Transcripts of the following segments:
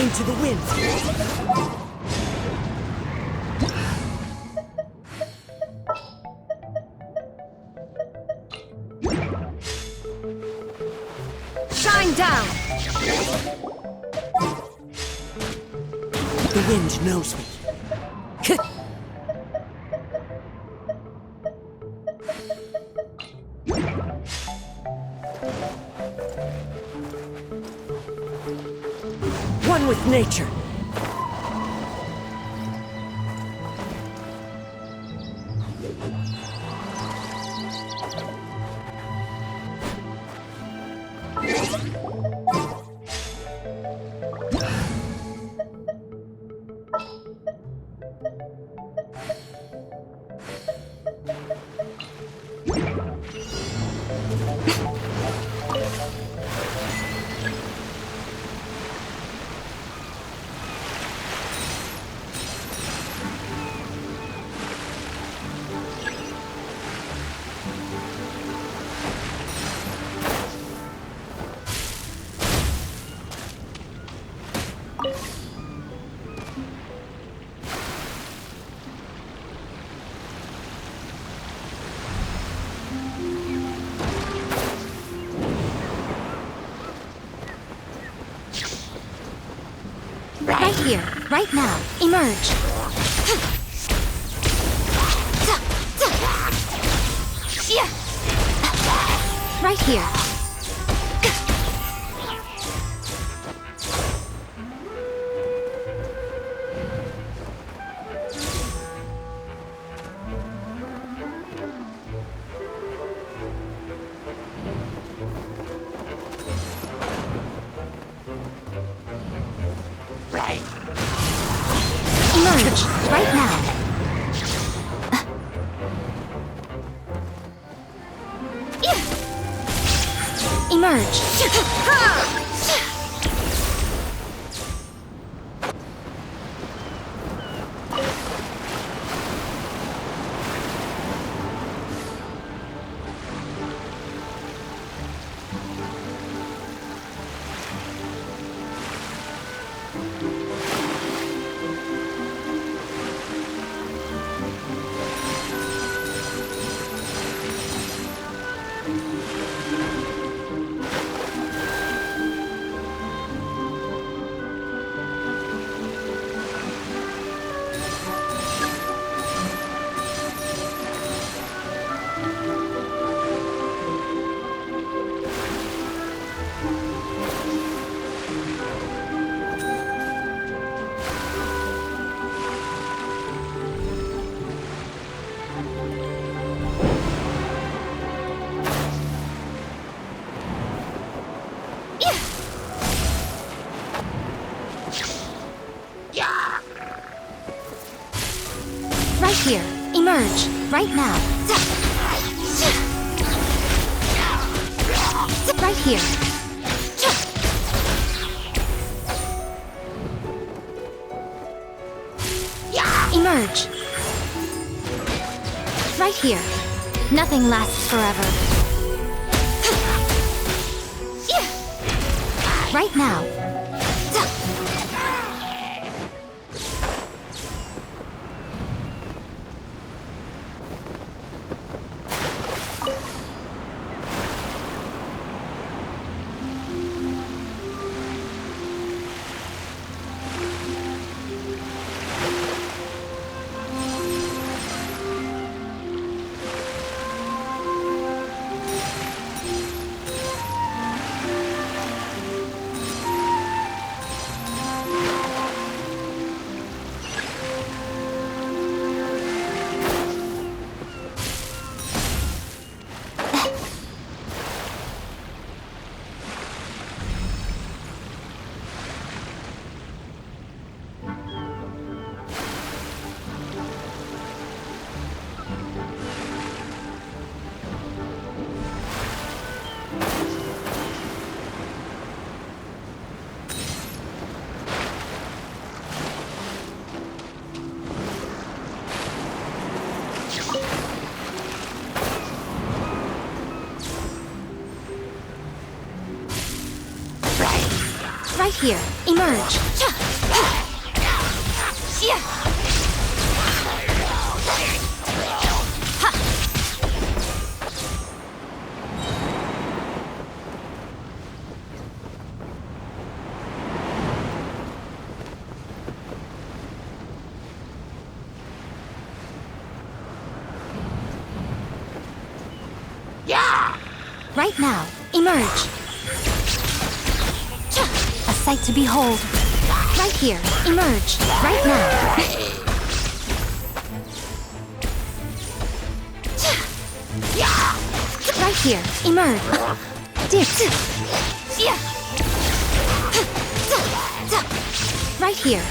into the wind. Shine down! The wind knows me. One with nature. Right here, right now. Emerge. Right here. Emerge, right now. Emerge. Right here. Emerge. Right now. Right here. Emerge. Right here. Nothing lasts forever. Right now. Right here. Emerge. Right now. Emerge. A sight to behold. Right here. Emerge. Right now. Right here. Emerge. Dip. Right here.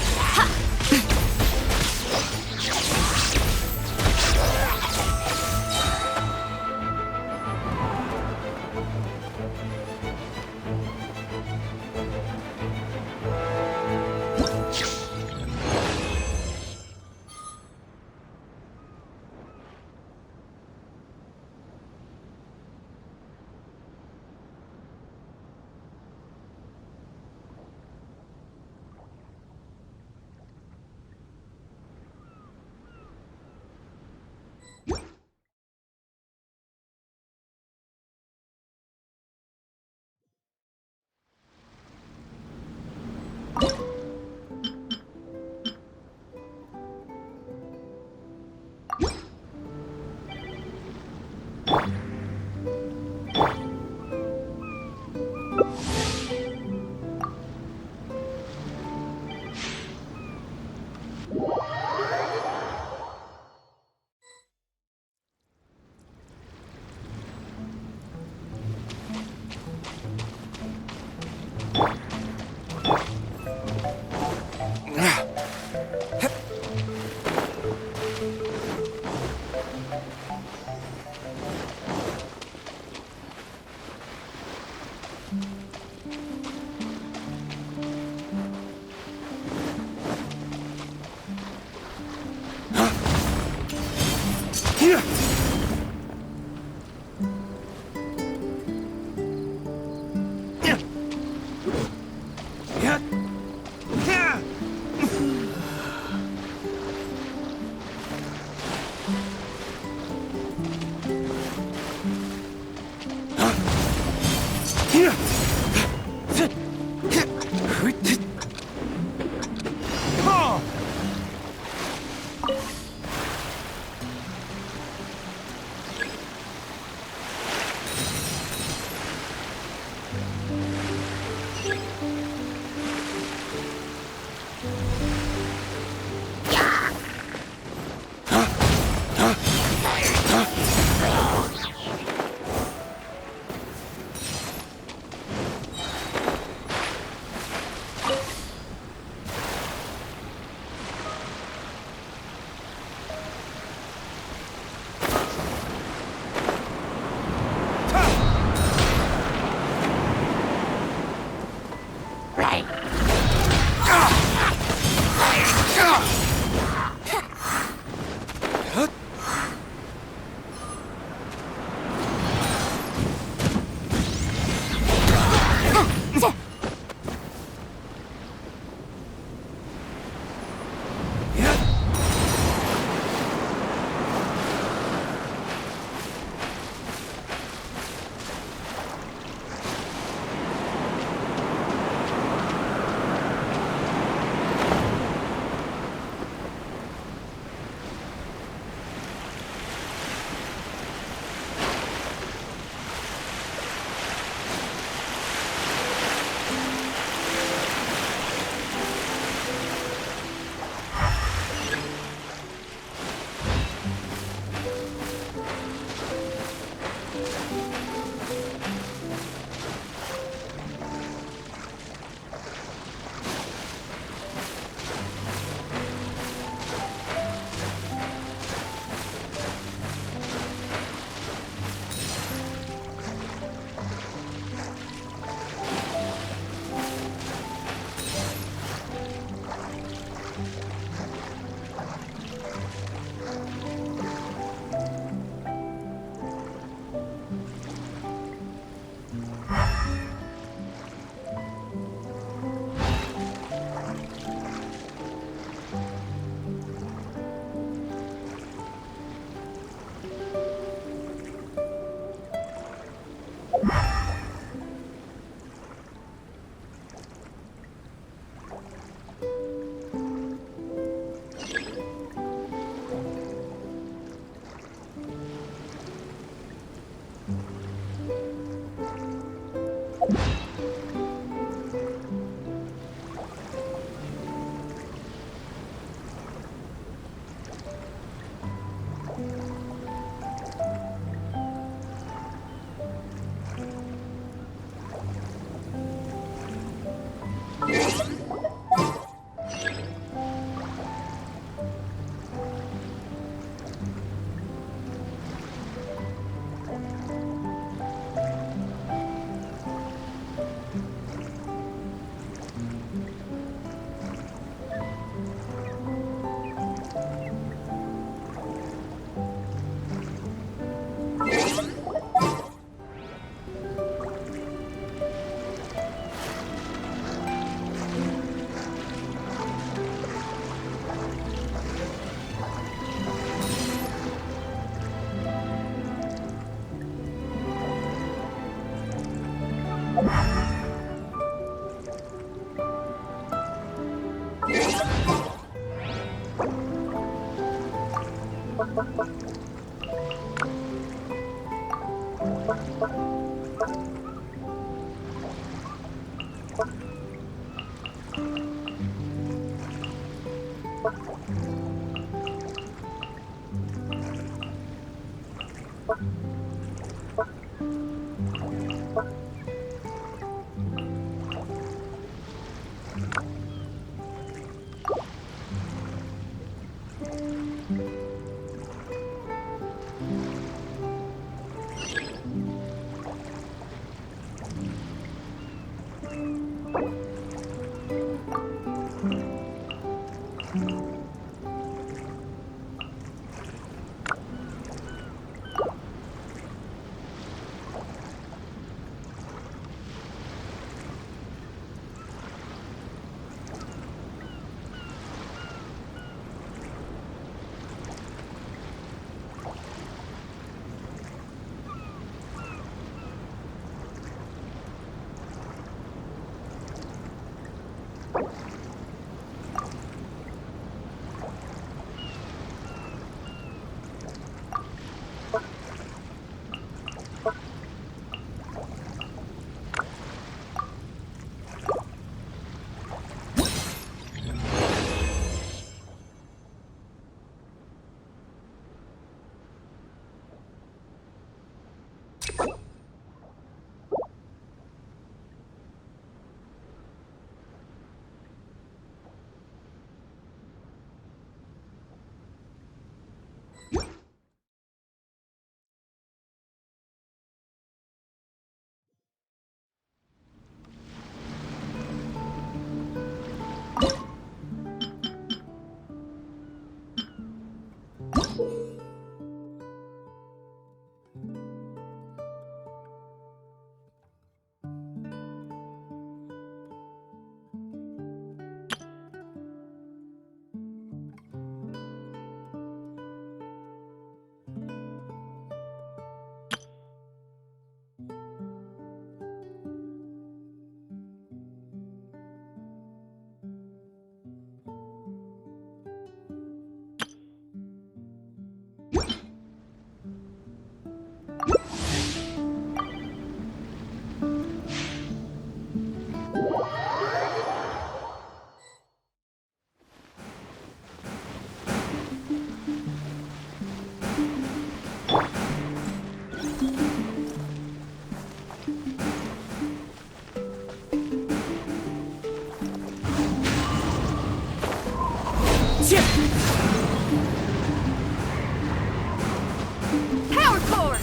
Power core!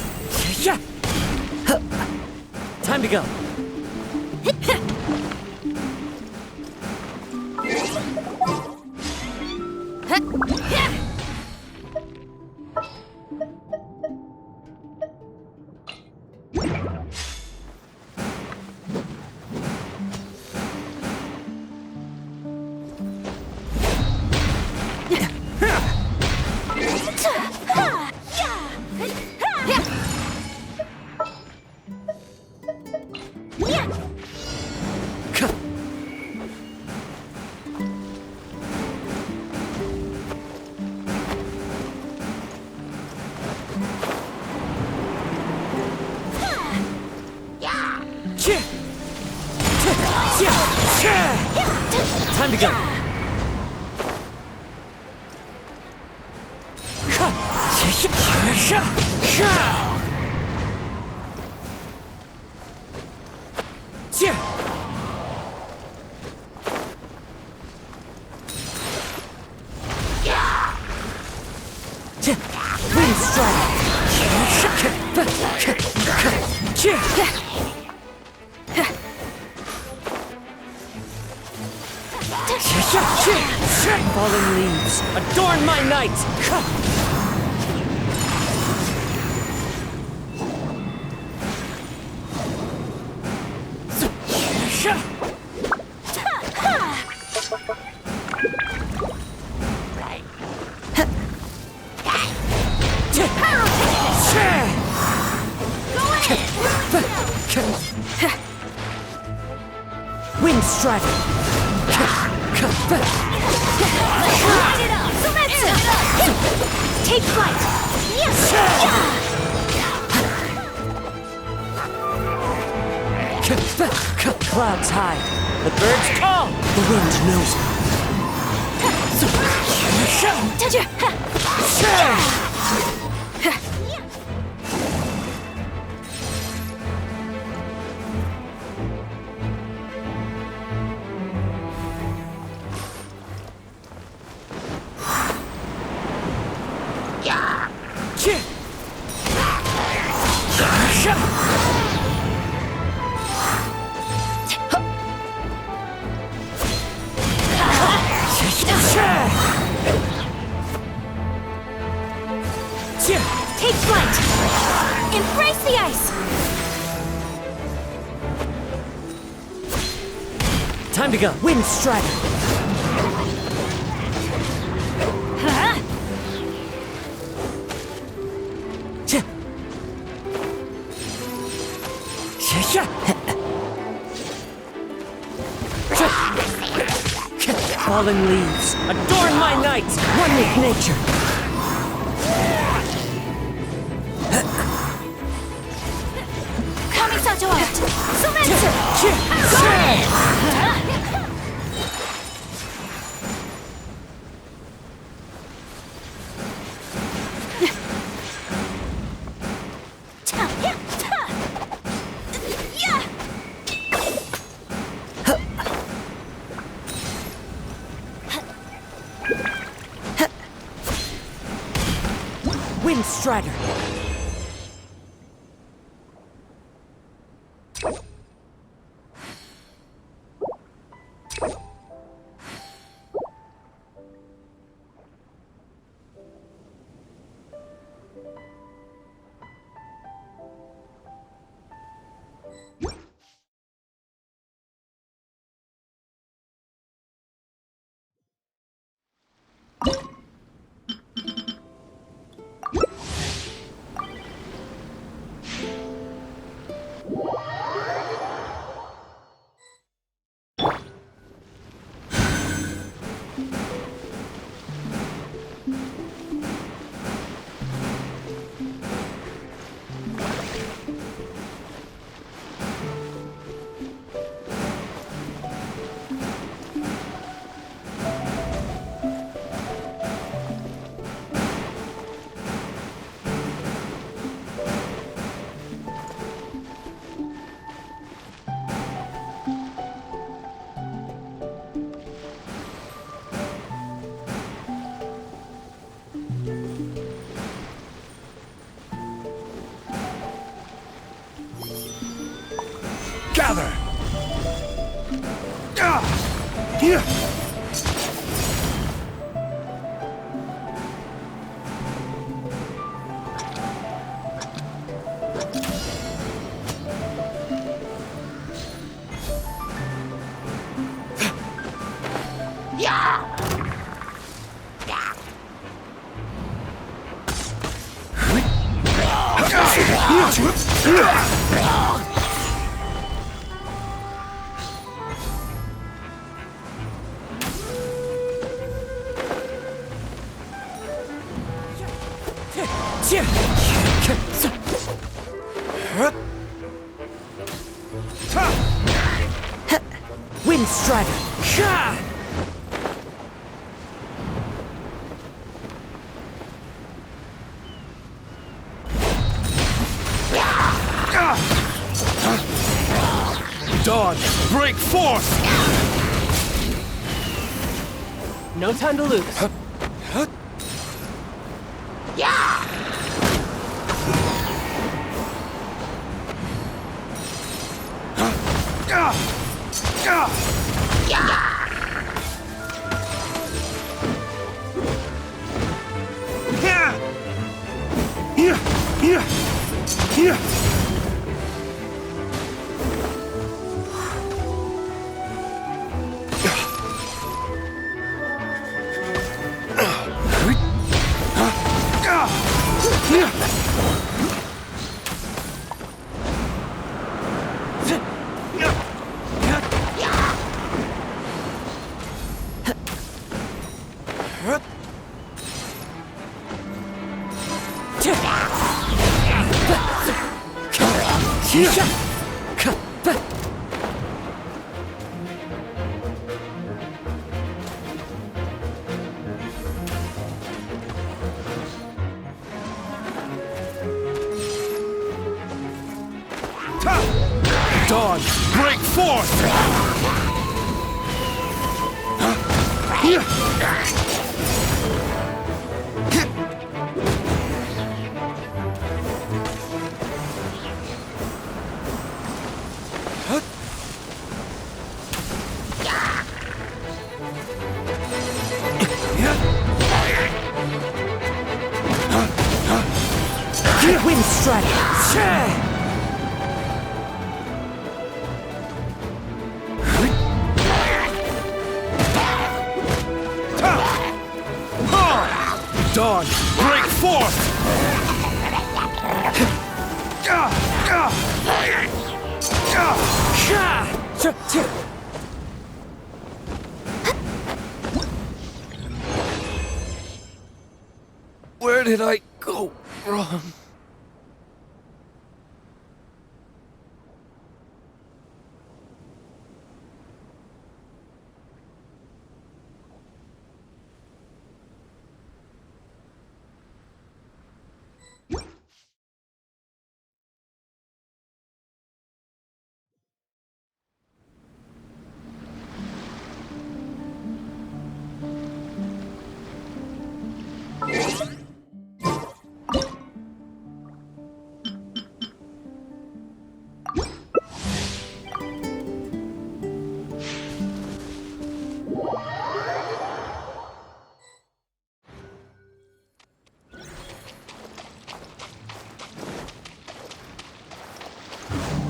Yeah. Huh. Time to go. Time to go. Wind strike. Fallen leaves, adorn my night! Wind strike! Take flight! Yes! Clouds hide, the birds call, the wind knows Take flight! Embrace the ice! Time to go. Wind strider. Huh? Fallen leaves, adorn my night. One with nature. Kamisato out! Sumetsu! Wind strider. Gather! Dawn, break forth! No time to lose. Dawn, break forth! Wind strike. Dawn, break forth! Where did I go wrong?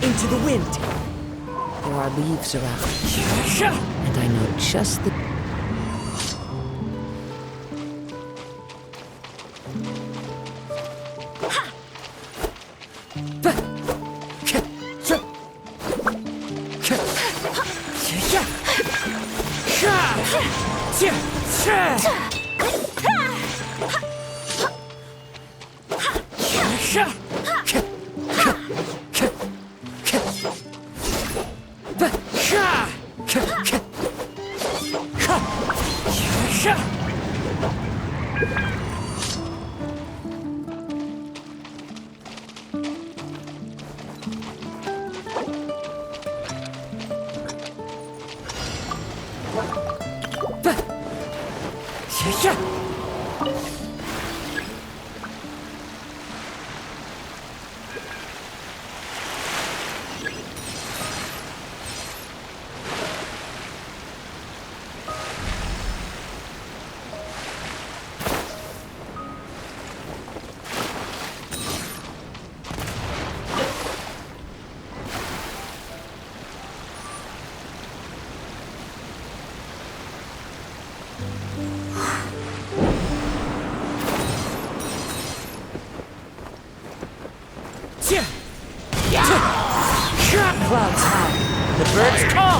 Into the wind. There are leaves around, and I know just the... Clouds high. The birds call.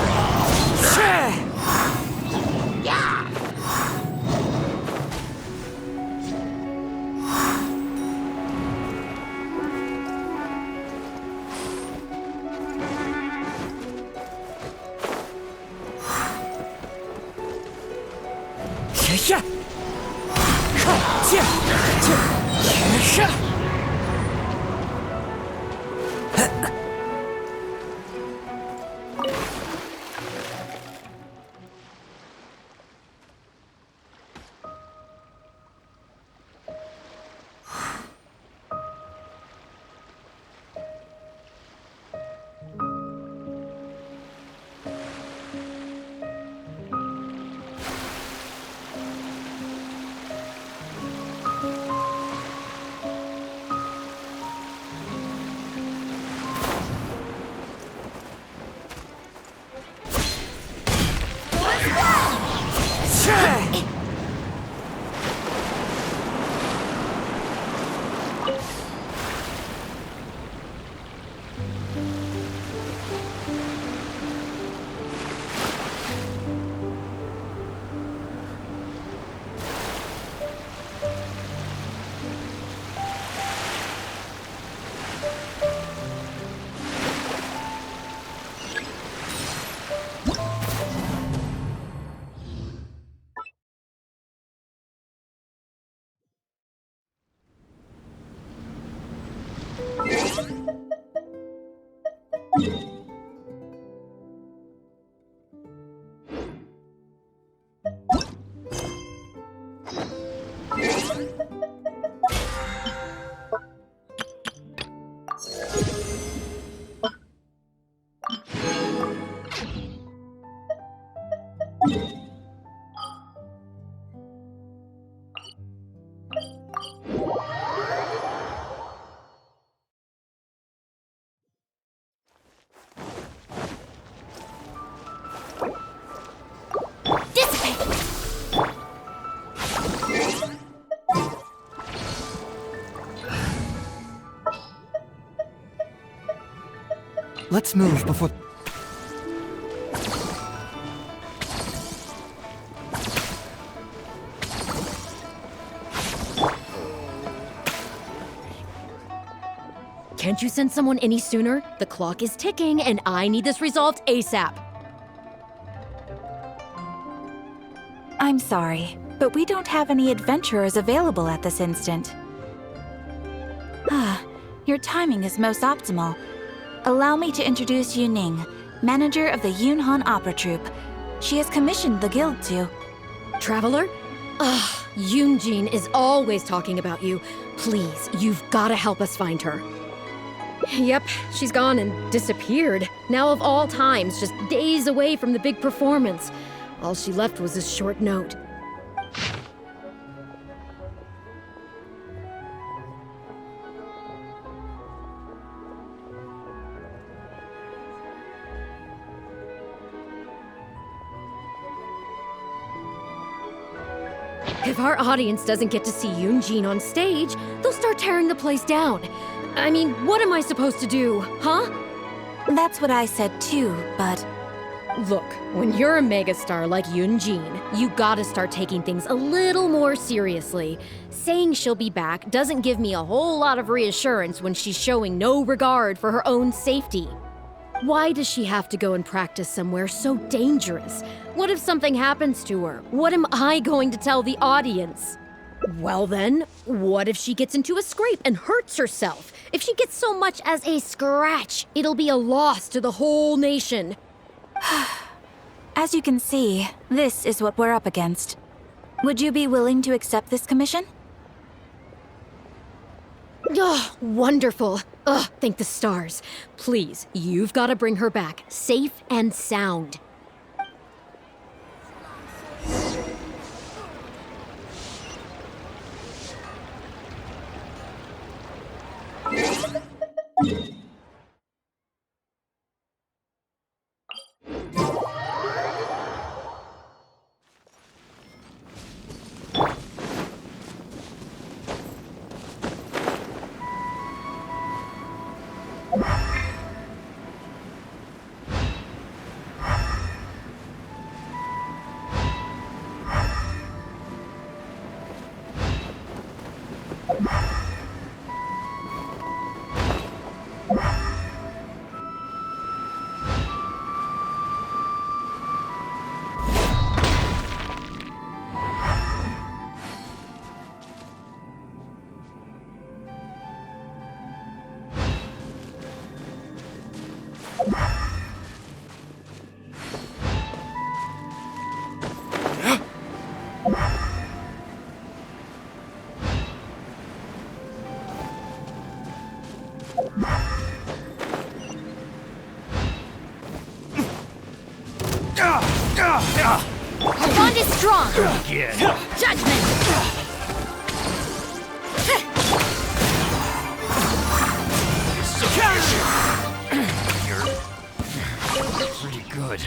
Let's move before... Can't you send someone any sooner? The clock is ticking, and I need this resolved ASAP. I'm sorry, but we don't have any adventurers available at this instant. Your timing is most optimal. Allow me to introduce Yu Ning, manager of the Yunhan Opera Troupe. She has commissioned the guild to... Traveler? Ugh, Yunjin is always talking about you. Please, you've gotta help us find her. Yep, she's gone and disappeared. Now of all times, just days away from the big performance. All she left was a short note. If our audience doesn't get to see Yunjin on stage, they'll start tearing the place down. I mean, what am I supposed to do, huh? That's what I said too, but... Look, when you're a megastar like Yunjin, you gotta start taking things a little more seriously. Saying she'll be back doesn't give me a whole lot of reassurance when she's showing no regard for her own safety. Why does she have to go and practice somewhere so dangerous? What if something happens to her? What am I going to tell the audience? Well then, what if she gets into a scrape and hurts herself? If she gets so much as a scratch, it'll be a loss to the whole nation. As you can see, this is what we're up against. Would you be willing to accept this commission? Ugh, wonderful. Ugh, thank the stars. Please, you've got to bring her back, safe and sound. Our bond is strong. Judgment. You're pretty good.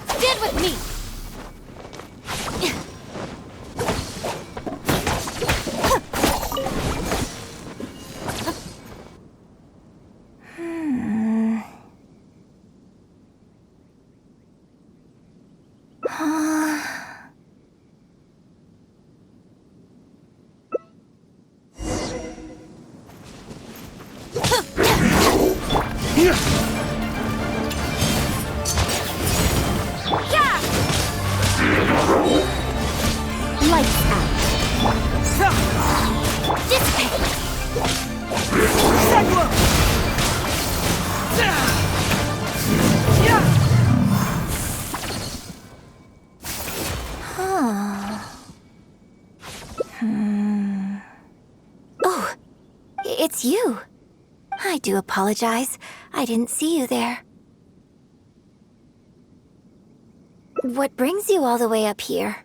Stand with me. Lights out. Dissipate. Cyclone! It's you. I do apologize. I didn't see you there. What brings you all the way up here?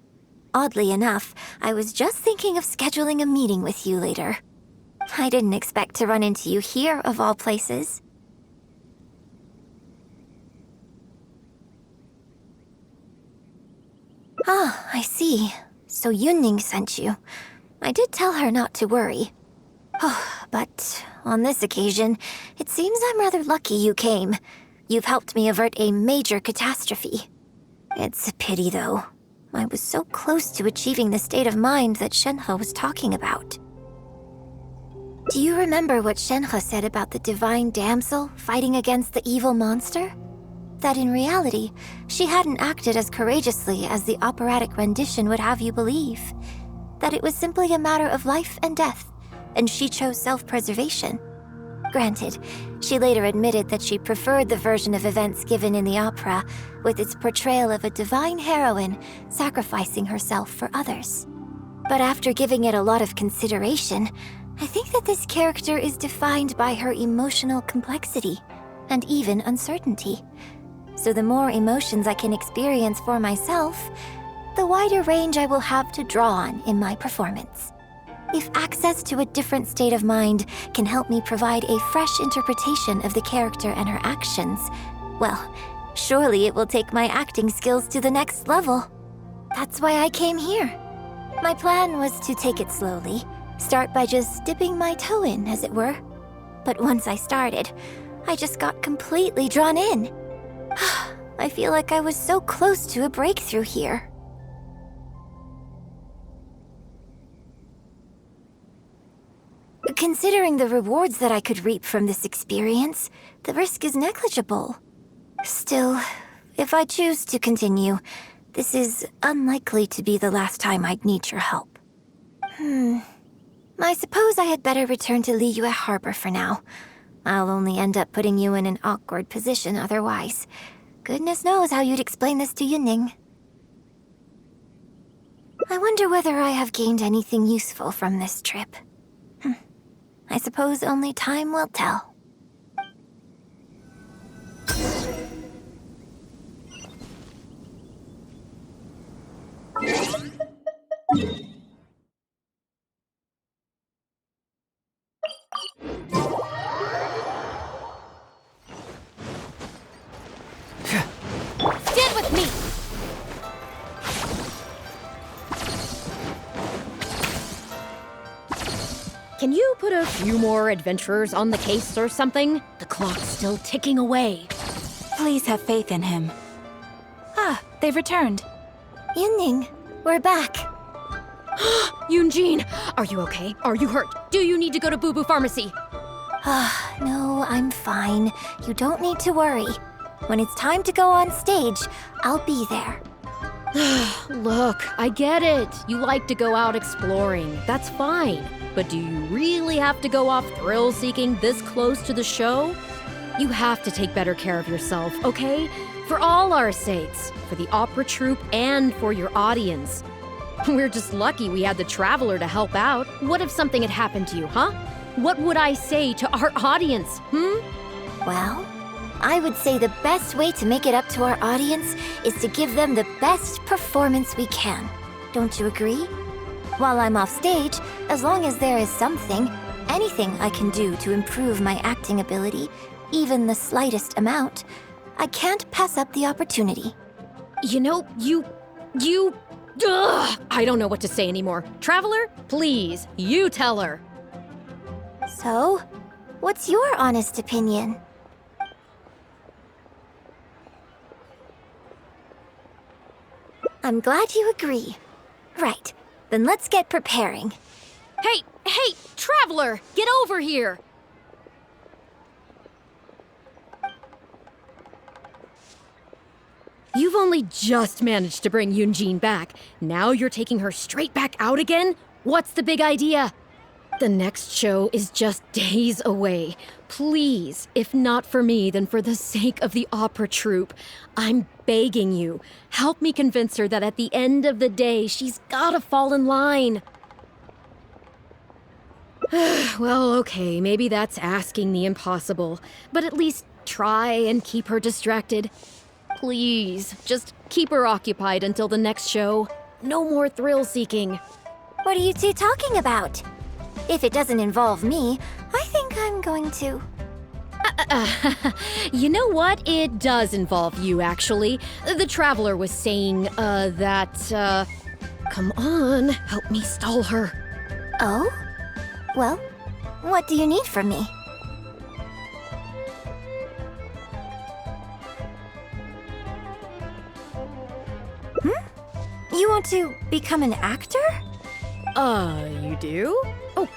Oddly enough, I was just thinking of scheduling a meeting with you later. I didn't expect to run into you here, of all places. Ah, I see. So Yunning sent you. I did tell her not to worry. Oh, but on this occasion, it seems I'm rather lucky you came. You've helped me avert a major catastrophe. It's a pity, though. I was so close to achieving the state of mind that Shenhe was talking about. Do you remember what Shenhe said about the divine damsel fighting against the evil monster? That in reality, she hadn't acted as courageously as the operatic rendition would have you believe. That it was simply a matter of life and death, and she chose self-preservation. Granted, she later admitted that she preferred the version of events given in the opera, with its portrayal of a divine heroine sacrificing herself for others. But after giving it a lot of consideration, I think that this character is defined by her emotional complexity, and even uncertainty. So the more emotions I can experience for myself, the wider range I will have to draw on in my performance. If access to a different state of mind can help me provide a fresh interpretation of the character and her actions, well, surely it will take my acting skills to the next level. That's why I came here. My plan was to take it slowly, start by just dipping my toe in, as it were. But once I started, I just got completely drawn in. I feel like I was so close to a breakthrough here. Considering the rewards that I could reap from this experience, the risk is negligible. Still, if I choose to continue, this is unlikely to be the last time I'd need your help. I suppose I had better return to Liyue Harbor for now. I'll only end up putting you in an awkward position otherwise. Goodness knows how you'd explain this to Yunning. I wonder whether I have gained anything useful from this trip. I suppose only time will tell. Stand with me! Can you put a few more adventurers on the case or something? The clock's still ticking away. Please have faith in him. Ah, they've returned. Yunning, we're back. Yunjin, are you okay? Are you hurt? Do you need to go to Boo Boo Pharmacy? No, I'm fine. You don't need to worry. When it's time to go on stage, I'll be there. Look, I get it. You like to go out exploring. That's fine. But do you really have to go off thrill-seeking this close to the show? You have to take better care of yourself, okay? For all our sakes. For the opera troupe and for your audience. We're just lucky we had the Traveler to help out. What if something had happened to you, huh? What would I say to our audience, Well, I would say the best way to make it up to our audience is to give them the best performance we can. Don't you agree? While I'm off stage, as long as there is something, anything I can do to improve my acting ability, even the slightest amount, I can't pass up the opportunity. You know, I don't know what to say anymore. Traveler, please, you tell her. So, what's your honest opinion? I'm glad you agree. Right, then let's get preparing. Hey, Traveler, get over here. You've only just managed to bring Yunjin back. Now you're taking her straight back out again? What's the big idea? The next show is just days away. Please, if not for me, then for the sake of the opera troupe, I'm begging you, help me convince her that at the end of the day, she's gotta fall in line. Well, okay, maybe that's asking the impossible, but at least try and keep her distracted. Please, just keep her occupied until the next show. No more thrill-seeking. What are you two talking about? If it doesn't involve me, I think I'm going to... You know what? It does involve you, actually. The Traveler was saying, that, Come on, help me stall her. Oh? Well, what do you need from me? You want to become an actor? You do? Oh,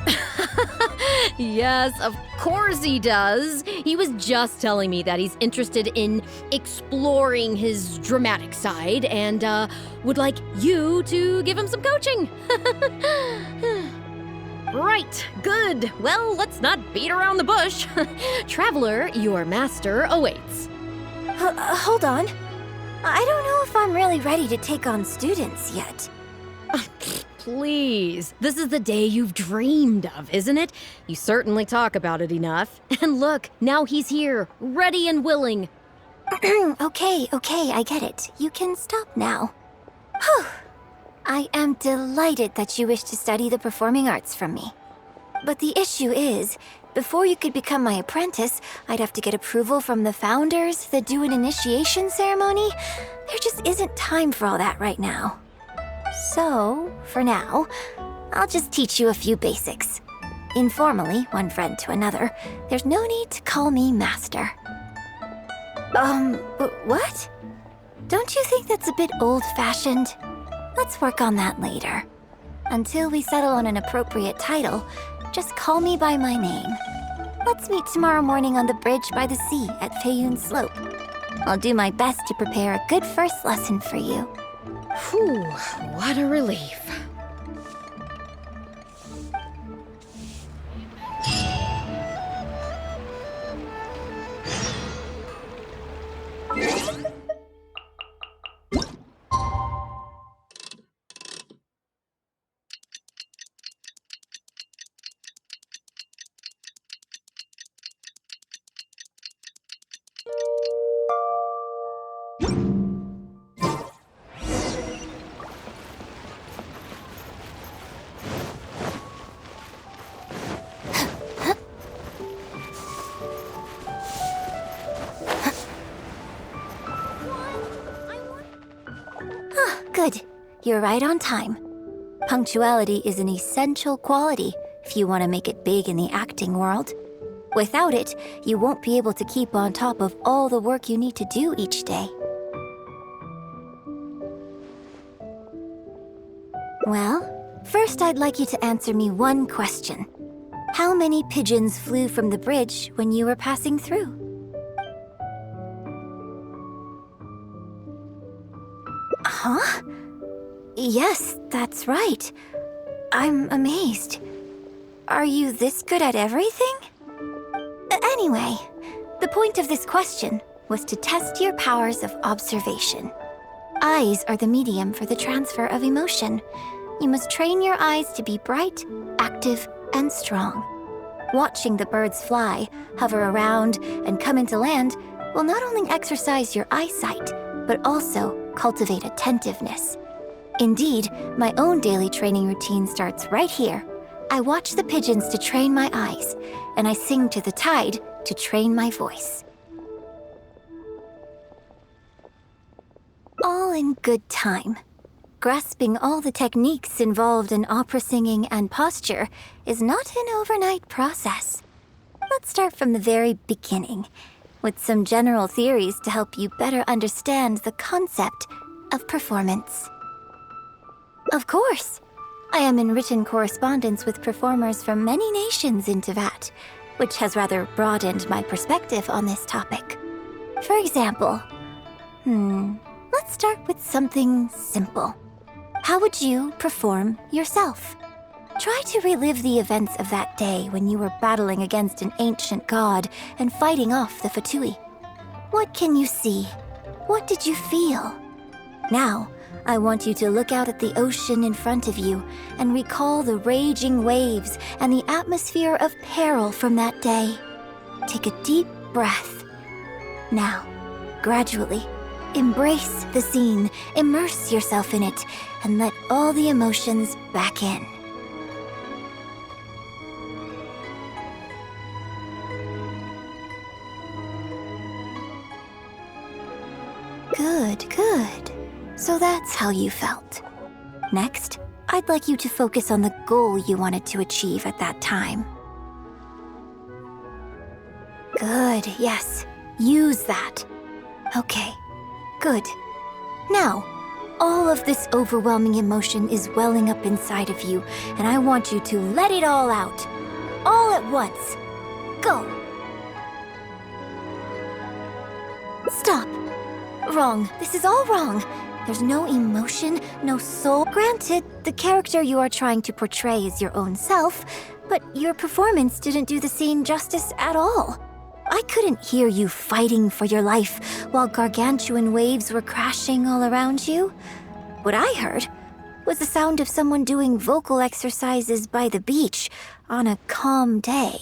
yes, of course he does. He was just telling me that he's interested in exploring his dramatic side and, would like you to give him some coaching. Right, good. Well, let's not beat around the bush. Traveler, your master awaits. Hold on. I don't know if I'm really ready to take on students yet. Please, this is the day you've dreamed of, isn't it? You certainly talk about it enough. And look, now he's here, ready and willing. Okay, I get it. You can stop now. Whew. I am delighted that you wish to study the performing arts from me. But the issue is, before you could become my apprentice, I'd have to get approval from the founders that do an initiation ceremony. There just isn't time for all that right now. So, for now, I'll just teach you a few basics. Informally, one friend to another, there's no need to call me master. What? Don't you think that's a bit old-fashioned? Let's work on that later. Until we settle on an appropriate title, just call me by my name. Let's meet tomorrow morning on the bridge by the sea at Feiyun Slope. I'll do my best to prepare a good first lesson for you. Whew, what a relief. Good. You're right on time. Punctuality is an essential quality if you want to make it big in the acting world. Without it, you won't be able to keep on top of all the work you need to do each day. Well, first I'd like you to answer me one question. How many pigeons flew from the bridge when you were passing through? Huh? Yes, that's right. I'm amazed. Are you this good at everything? Anyway, the point of this question was to test your powers of observation. Eyes are the medium for the transfer of emotion. You must train your eyes to be bright, active, and strong. Watching the birds fly, hover around, and come into land will not only exercise your eyesight, but also cultivate attentiveness. Indeed, my own daily training routine starts right here. I watch the pigeons to train my eyes, and I sing to the tide to train my voice. All in good time. Grasping all the techniques involved in opera singing and posture is not an overnight process. Let's start from the very beginning, with some general theories to help you better understand the concept of performance. Of course, I am in written correspondence with performers from many nations in Teyvat, which has rather broadened my perspective on this topic. For example, let's start with something simple. How would you perform yourself? Try to relive the events of that day when you were battling against an ancient god and fighting off the Fatui. What can you see? What did you feel? Now, I want you to look out at the ocean in front of you and recall the raging waves and the atmosphere of peril from that day. Take a deep breath. Now, gradually, embrace the scene, immerse yourself in it, and let all the emotions back in. Good, good. So that's how you felt. Next, I'd like you to focus on the goal you wanted to achieve at that time. Good, yes. Use that. Okay, good. Now, all of this overwhelming emotion is welling up inside of you, and I want you to let it all out. All at once. Go. Stop. Wrong. This is all wrong. There's no emotion, no soul. Granted, the character you are trying to portray is your own self, but your performance didn't do the scene justice at all. I couldn't hear you fighting for your life while gargantuan waves were crashing all around you. What I heard was the sound of someone doing vocal exercises by the beach on a calm day.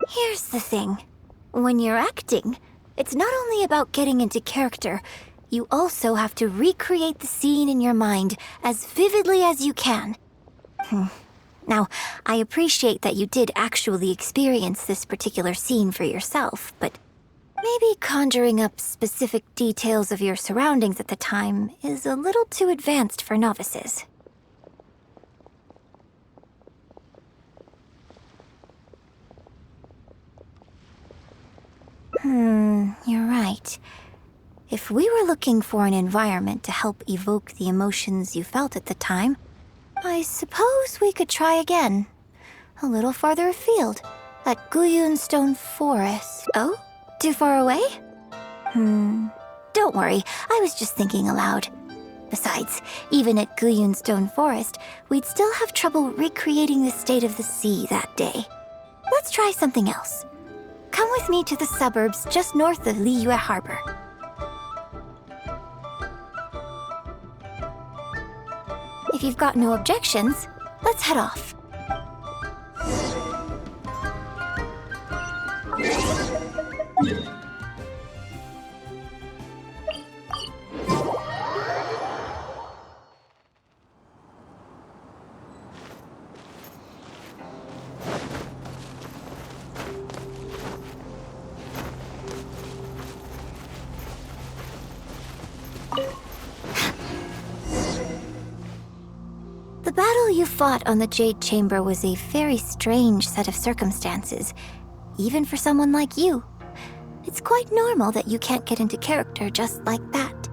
Here's the thing. When you're acting, it's not only about getting into character, you also have to recreate the scene in your mind as vividly as you can. Now, I appreciate that you did actually experience this particular scene for yourself, but maybe conjuring up specific details of your surroundings at the time is a little too advanced for novices. You're right. If we were looking for an environment to help evoke the emotions you felt at the time, I suppose we could try again. A little farther afield, at Guyun Stone Forest. Oh? Too far away? Don't worry, I was just thinking aloud. Besides, even at Guyun Stone Forest, we'd still have trouble recreating the state of the sea that day. Let's try something else. Come with me to the suburbs just north of Liyue Harbor. If you've got no objections, let's head off. The battle you fought on the Jade Chamber was a very strange set of circumstances, even for someone like you. It's quite normal that you can't get into character just like that.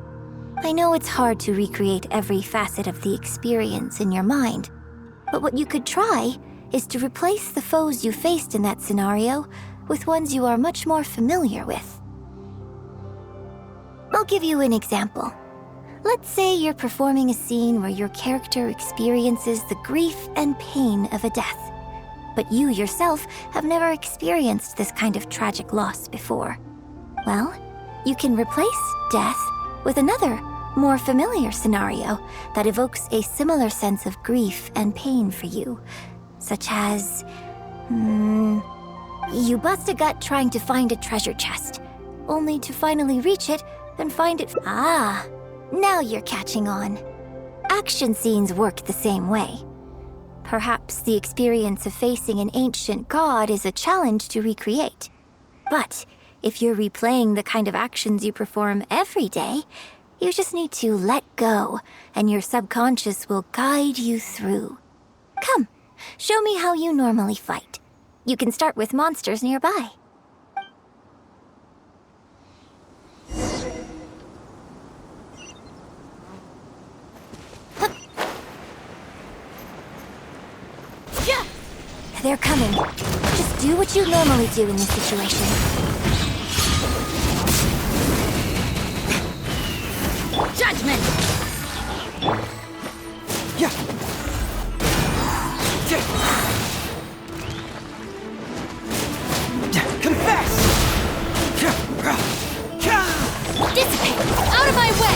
I know it's hard to recreate every facet of the experience in your mind, but what you could try is to replace the foes you faced in that scenario with ones you are much more familiar with. I'll give you an example. Let's say you're performing a scene where your character experiences the grief and pain of a death, but you yourself have never experienced this kind of tragic loss before. Well, you can replace death with another, more familiar scenario that evokes a similar sense of grief and pain for you, such as... you bust a gut trying to find a treasure chest, only to finally reach it and find it... Now you're catching on. Action scenes work the same way. Perhaps the experience of facing an ancient god is a challenge to recreate. But if you're replaying the kind of actions you perform every day, you just need to let go, and your subconscious will guide you through. Come, show me how you normally fight. You can start with monsters nearby. They're coming. Just do what you normally do in this situation. Judgment! Yeah. Confess! Dissipate! Out of my way!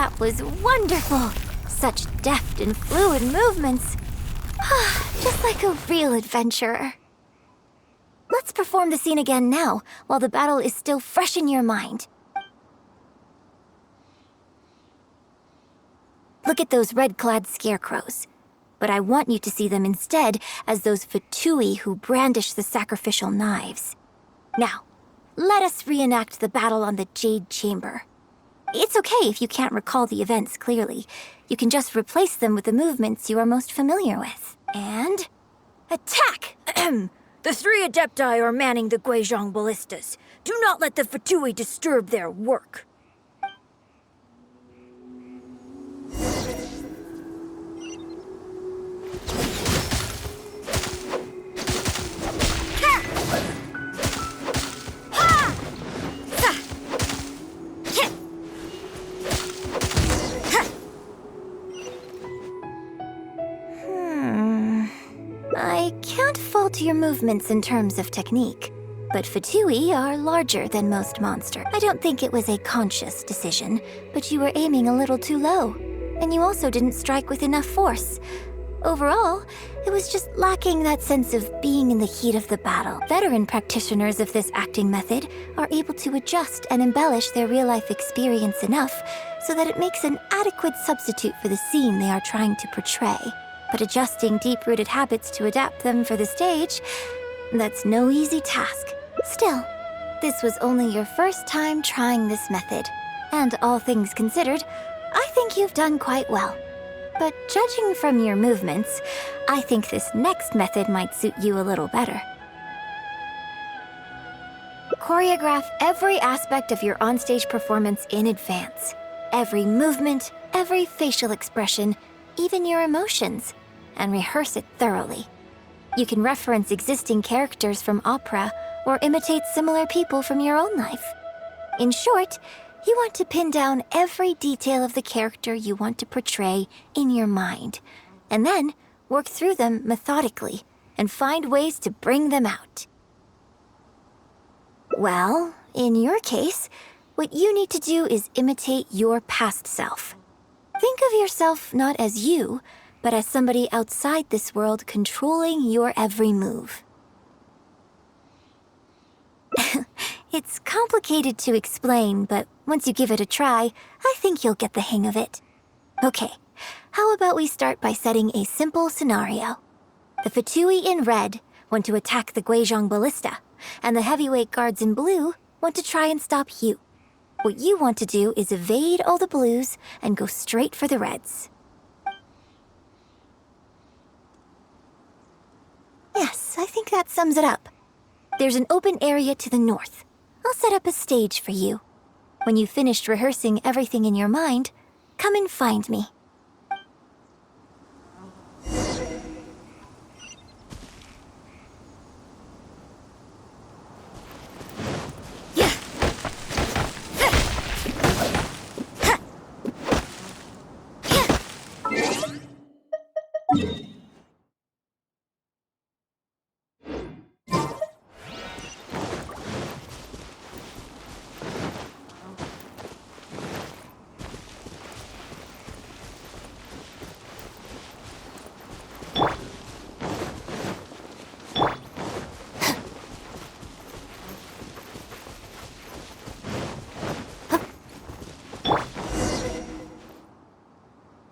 That was wonderful! Such deft and fluid movements. Just like a real adventurer. Let's perform the scene again now, while the battle is still fresh in your mind. Look at those red-clad scarecrows. But I want you to see them instead as those Fatui who brandish the sacrificial knives. Now, let us reenact the battle on the Jade Chamber. It's okay if you can't recall the events clearly. You can just replace them with the movements you are most familiar with. And... attack! The 3 Adepti are manning the Guizhong ballistas. Do not let the Fatui disturb their work. I can't fault your movements in terms of technique, but Fatui are larger than most monsters. I don't think it was a conscious decision, but you were aiming a little too low, and you also didn't strike with enough force. Overall, it was just lacking that sense of being in the heat of the battle. Veteran practitioners of this acting method are able to adjust and embellish their real-life experience enough so that it makes an adequate substitute for the scene they are trying to portray. But adjusting deep-rooted habits to adapt them for the stage, that's no easy task. Still, this was only your first time trying this method, and all things considered, I think you've done quite well. But judging from your movements, I think this next method might suit you a little better. Choreograph every aspect of your onstage performance in advance. Every movement, every facial expression, even your emotions, and rehearse it thoroughly. You can reference existing characters from opera or imitate similar people from your own life. In short, you want to pin down every detail of the character you want to portray in your mind, and then work through them methodically and find ways to bring them out. Well, in your case, what you need to do is imitate your past self. Think of yourself not as you, but as somebody outside this world controlling your every move. It's complicated to explain, but once you give it a try, I think you'll get the hang of it. Okay, how about we start by setting a simple scenario. The Fatui in red want to attack the Guizhong ballista, and the heavyweight guards in blue want to try and stop you. What you want to do is evade all the blues and go straight for the reds. Yes, I think that sums it up. There's an open area to the north. I'll set up a stage for you. When you've finished rehearsing everything in your mind, come and find me.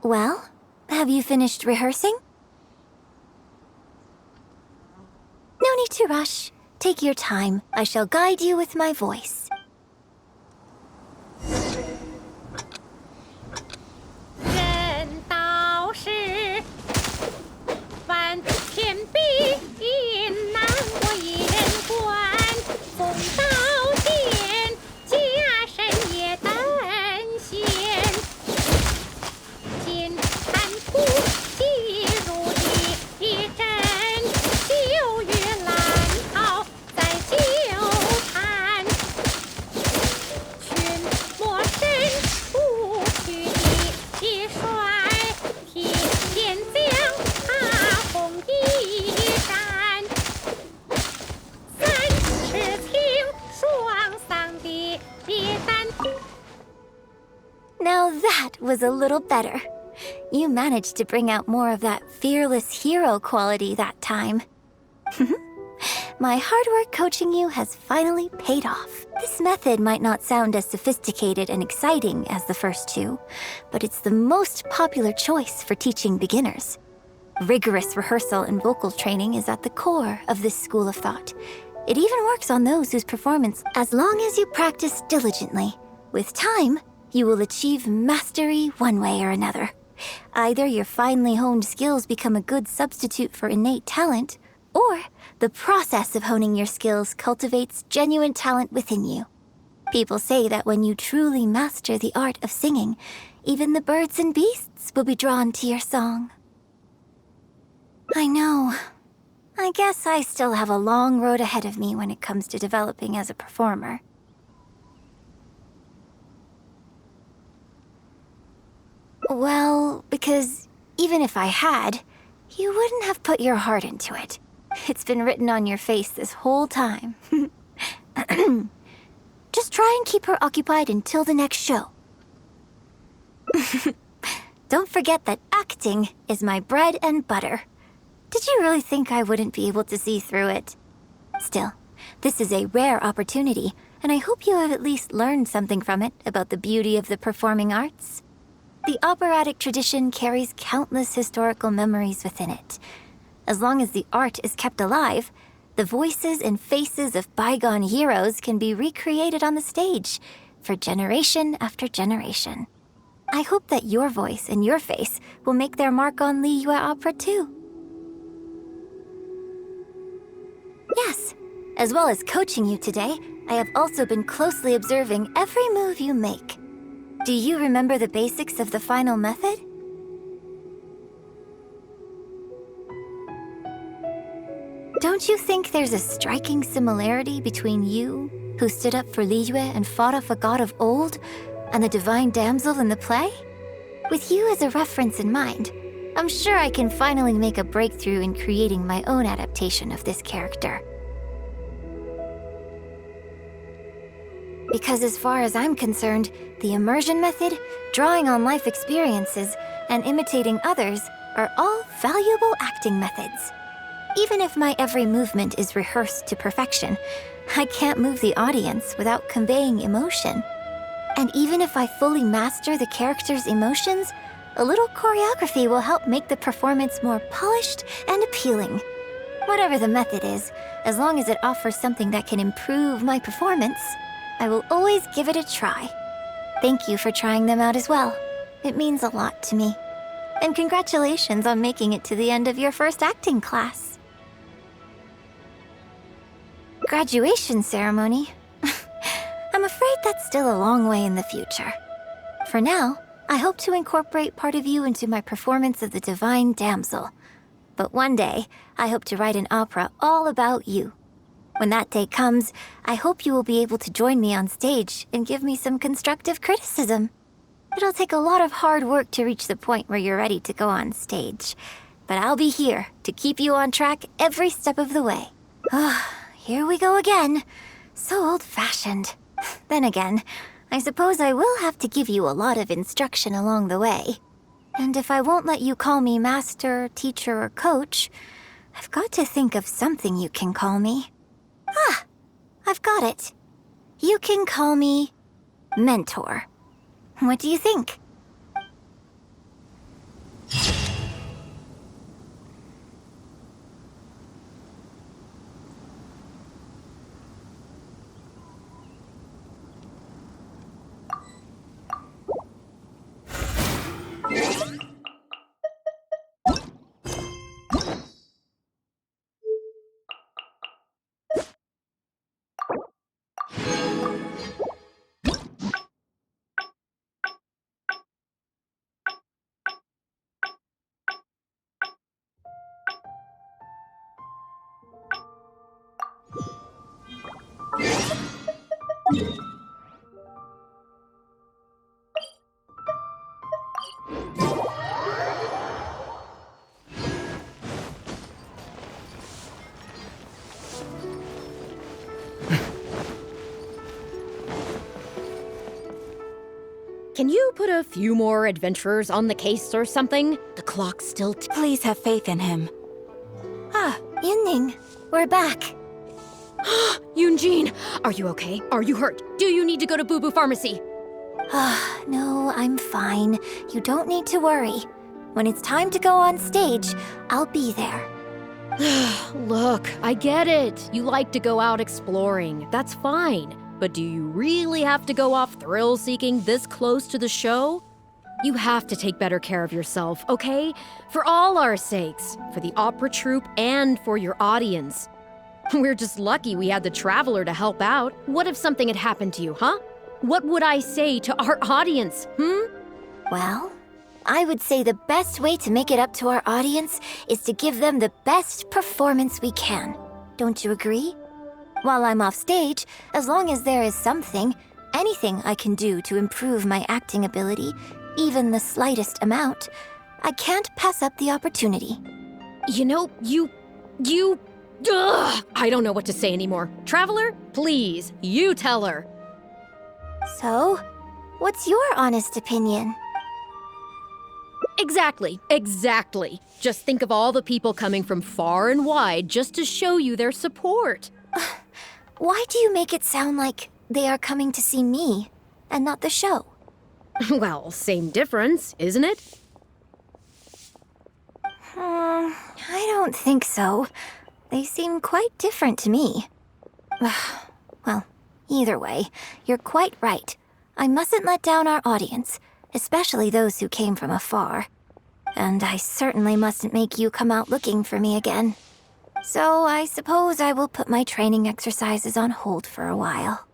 Well, have you finished rehearsing? No need to rush. Take your time. I shall guide you with my voice. 人道是万千比难过一人关，风刀剑加身也担险，金蟾蜍细如一针，秋月兰草在纠缠， Now that was a little better. You managed to bring out more of that fearless hero quality that time. My hard work coaching you has finally paid off. This method might not sound as sophisticated and exciting as the first two, but it's the most popular choice for teaching beginners. Rigorous rehearsal and vocal training is at the core of this school of thought. It even works on those whose performance, as long as you practice diligently. With time, you will achieve mastery one way or another. Either your finely honed skills become a good substitute for innate talent, or the process of honing your skills cultivates genuine talent within you. People say that when you truly master the art of singing, even the birds and beasts will be drawn to your song. I know. I guess I still have a long road ahead of me when it comes to developing as a performer. Well, because even if I had, you wouldn't have put your heart into it. It's been written on your face this whole time. Just try and keep her occupied until the next show. Don't forget that acting is my bread and butter. Did you really think I wouldn't be able to see through it? Still, this is a rare opportunity, and I hope you have at least learned something from it about the beauty of the performing arts. The operatic tradition carries countless historical memories within it. As long as the art is kept alive, the voices and faces of bygone heroes can be recreated on the stage for generation after generation. I hope that your voice and your face will make their mark on Liyue Opera too. Yes, as well as coaching you today, I have also been closely observing every move you make. Do you remember the basics of the final method? Don't you think there's a striking similarity between you, who stood up for Liyue and fought off a god of old, and the divine damsel in the play? With you as a reference in mind, I'm sure I can finally make a breakthrough in creating my own adaptation of this character. Because as far as I'm concerned, the immersion method, drawing on life experiences, and imitating others are all valuable acting methods. Even if my every movement is rehearsed to perfection, I can't move the audience without conveying emotion. And even if I fully master the character's emotions, a little choreography will help make the performance more polished and appealing. Whatever the method is, as long as it offers something that can improve my performance, I will always give it a try. Thank you for trying them out as well. It means a lot to me. And congratulations on making it to the end of your first acting class. Graduation ceremony? I'm afraid that's still a long way in the future. For now, I hope to incorporate part of you into my performance of the Divine Damsel. But one day, I hope to write an opera all about you. When that day comes, I hope you will be able to join me on stage and give me some constructive criticism. It'll take a lot of hard work to reach the point where you're ready to go on stage. But I'll be here to keep you on track every step of the way. Here we go again. So old-fashioned. Then again, I suppose I will have to give you a lot of instruction along the way. And if I won't let you call me master, teacher, or coach, I've got to think of something you can call me. I've got it. You can call me mentor. What do you think? can you put a few more adventurers on the case or something? The clock's still Please have faith in him. Yunning, we're back. Yunjin, are you okay? Are you hurt? Do you need to go to Boo Boo Pharmacy? No, I'm fine. You don't need to worry. When it's time to go on stage, I'll be there. Look, I get it. You like to go out exploring. That's fine. But do you really have to go off thrill-seeking this close to the show? You have to take better care of yourself, okay? For all our sakes. For the opera troupe and for your audience. We're just lucky we had the Traveler to help out. What if something had happened to you, huh? What would I say to our audience, Well, I would say the best way to make it up to our audience is to give them the best performance we can. Don't you agree? While I'm off stage, as long as there is something, anything I can do to improve my acting ability, even the slightest amount, I can't pass up the opportunity. You know, Ugh! I don't know what to say anymore. Traveler, please, you tell her. So, what's your honest opinion? Exactly. Just think of all the people coming from far and wide just to show you their support. Why do you make it sound like they are coming to see me and not the show? Well, same difference, isn't it? I don't think so. They seem quite different to me. Well, either way, you're quite right. I mustn't let down our audience, especially those who came from afar. And I certainly mustn't make you come out looking for me again. So I suppose I will put my training exercises on hold for a while.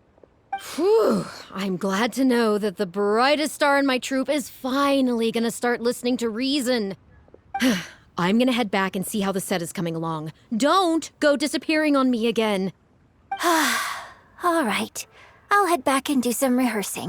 Whew, I'm glad to know that the brightest star in my troupe is finally gonna start listening to reason. I'm gonna head back and see how the set is coming along. Don't go disappearing on me again. All right. I'll head back and do some rehearsing.